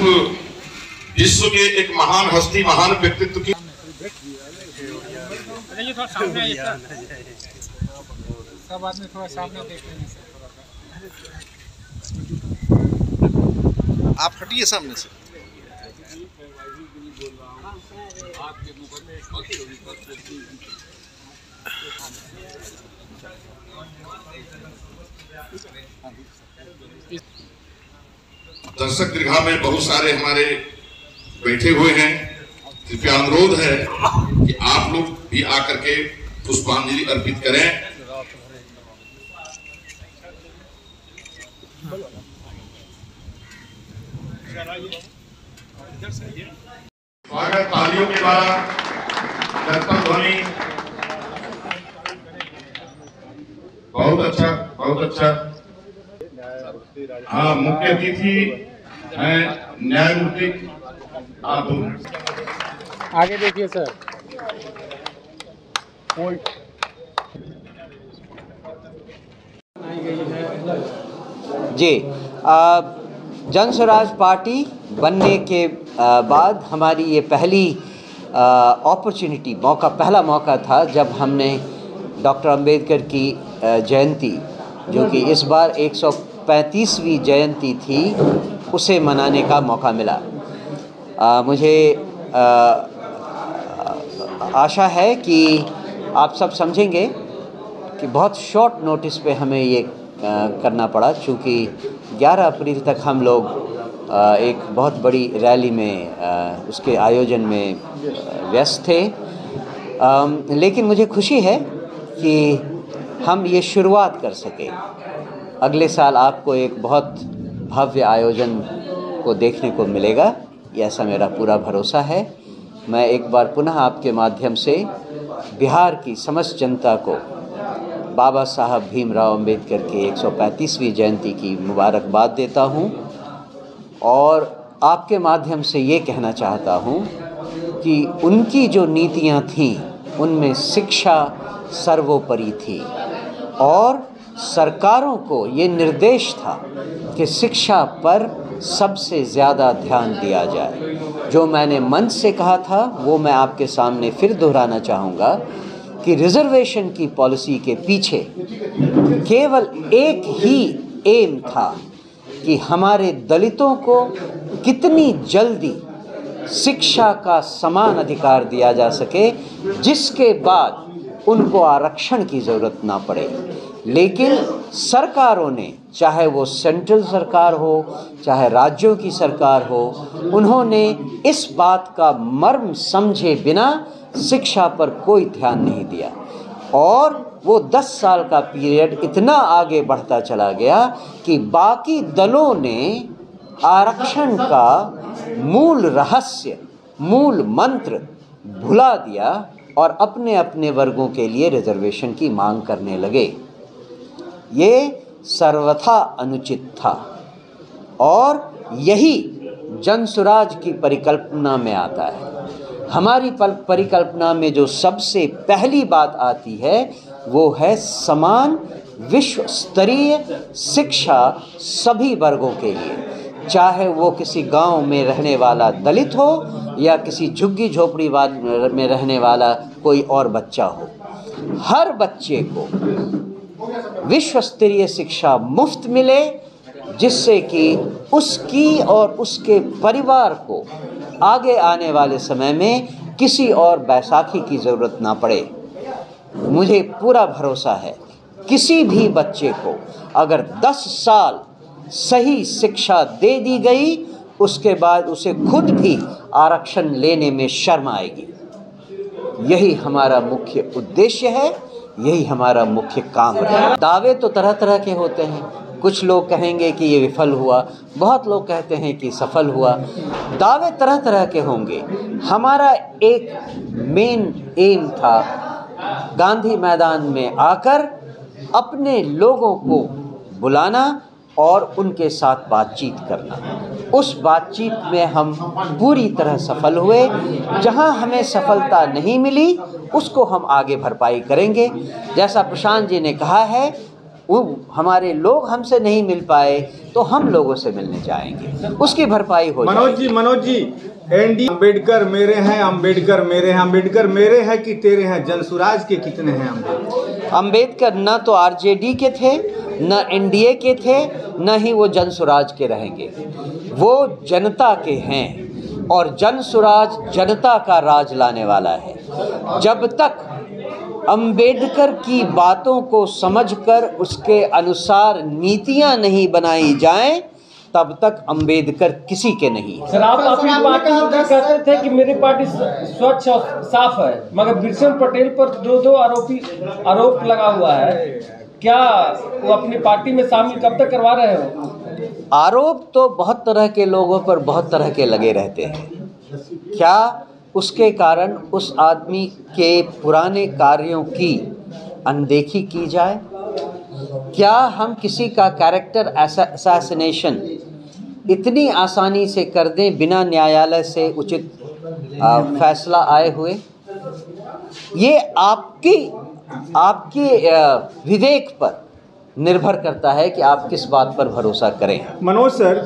विश्व के एक महान हस्ती, महान व्यक्तित्व की। सब आदमी थोड़ा सामने देख लेंगे सर, आप हटिए सामने से। दर्शक दीर्घा में बहुत सारे हमारे बैठे हुए हैं। कृपया अनुरोध है कि आप लोग भी आकर के पुष्पांजलि अर्पित करें। स्वागत तालियों के द्वारा, दर्पण ध्वनि। बहुत अच्छा, बहुत अच्छा। हाँ, मुख्य अतिथि हैं न्यायमूर्ति। आप आगे देखिए सर। जी, जन स्वराज पार्टी बनने के बाद हमारी ये पहली अपॉर्चुनिटी, पहला मौका था जब हमने डॉक्टर अंबेडकर की जयंती, जो कि इस बार 135वीं जयंती थी, उसे मनाने का मौका मिला। मुझे आशा है कि आप सब समझेंगे कि बहुत शॉर्ट नोटिस पे हमें ये करना पड़ा, क्योंकि 11 अप्रैल तक हम लोग एक बहुत बड़ी रैली में उसके आयोजन में व्यस्त थे। लेकिन मुझे खुशी है कि हम ये शुरुआत कर सके। अगले साल आपको एक बहुत भव्य आयोजन को देखने को मिलेगा, ये ऐसा मेरा पूरा भरोसा है। मैं एक बार पुनः आपके माध्यम से बिहार की समस्त जनता को बाबा साहब भीमराव अंबेडकर की 135वीं जयंती की मुबारकबाद देता हूँ, और आपके माध्यम से ये कहना चाहता हूँ कि उनकी जो नीतियाँ थीं उनमें शिक्षा सर्वोपरि थी, और सरकारों को ये निर्देश था कि शिक्षा पर सबसे ज़्यादा ध्यान दिया जाए। जो मैंने मंच से कहा था वो मैं आपके सामने फिर दोहराना चाहूँगा कि रिजर्वेशन की पॉलिसी के पीछे केवल एक ही एम था कि हमारे दलितों को कितनी जल्दी शिक्षा का समान अधिकार दिया जा सके, जिसके बाद उनको आरक्षण की ज़रूरत ना पड़े। लेकिन सरकारों ने, चाहे वो सेंट्रल सरकार हो चाहे राज्यों की सरकार हो, उन्होंने इस बात का मर्म समझे बिना शिक्षा पर कोई ध्यान नहीं दिया, और वो 10 साल का पीरियड इतना आगे बढ़ता चला गया कि बाकी दलों ने आरक्षण का मूल रहस्य, मूल मंत्र भुला दिया और अपने अपने वर्गों के लिए रिजर्वेशन की मांग करने लगे। ये सर्वथा अनुचित था, और यही जन स्वराज की परिकल्पना में आता है। हमारी परिकल्पना में जो सबसे पहली बात आती है वो है समान विश्व स्तरीय शिक्षा सभी वर्गों के लिए, चाहे वो किसी गांव में रहने वाला दलित हो या किसी झुग्गी झोपड़ी में रहने वाला कोई और बच्चा हो। हर बच्चे को विश्व स्तरीय शिक्षा मुफ्त मिले, जिससे कि उसकी और उसके परिवार को आगे आने वाले समय में किसी और बैसाखी की ज़रूरत ना पड़े। मुझे पूरा भरोसा है किसी भी बच्चे को अगर 10 साल सही शिक्षा दे दी गई, उसके बाद उसे खुद भी आरक्षण लेने में शर्म आएगी। यही हमारा मुख्य उद्देश्य है, यही हमारा मुख्य काम है। दावे तो तरह तरह के होते हैं, कुछ लोग कहेंगे कि ये विफल हुआ, बहुत लोग कहते हैं कि सफल हुआ। दावे तरह तरह के होंगे। हमारा एक मेन एम था गांधी मैदान में आकर अपने लोगों को बुलाना और उनके साथ बातचीत करना। उस बातचीत में हम पूरी तरह सफल हुए। जहां हमें सफलता नहीं मिली उसको हम आगे भरपाई करेंगे। जैसा प्रशांत जी ने कहा है, हमारे लोग हमसे नहीं मिल पाए तो हम लोगों से मिलने जाएंगे, उसकी भरपाई हो जाएगी। मनोज जी एनडी अम्बेडकर मेरे हैं, अम्बेडकर मेरे हैं, अम्बेडकर मेरे हैं कि तेरे हैं, जनसुराज के कितने हैं अम्बेडकर न तो आरजेडी के थे, न एनडीए के थे, न ही वो जनसुराज के रहेंगे। वो जनता के हैं और जनसुराज जनता का राज लाने वाला है। जब तक अम्बेडकर की बातों को समझकर उसके अनुसार नीतियां नहीं बनाई जाएं, तब तक अम्बेडकर किसी के नहीं है। सर, आप अपनी पार्टी में कहते थे कि मेरी पार्टी स्वच्छ और साफ है, मगर बिरसन पटेल पर दो आरोप लगा हुआ है। क्या वो अपनी पार्टी में शामिल कब तक करवा रहे हो? आरोप तो बहुत तरह के लोगों पर बहुत तरह के लगे रहते हैं। क्या उसके कारण उस आदमी के पुराने कार्यों की अनदेखी की जाए? क्या हम किसी का कैरेक्टर असैसिनेशन इतनी आसानी से कर दें बिना न्यायालय से उचित फैसला आए हुए? ये आपकी विवेक पर निर्भर करता है कि आप किस बात पर भरोसा करें। मनोज सर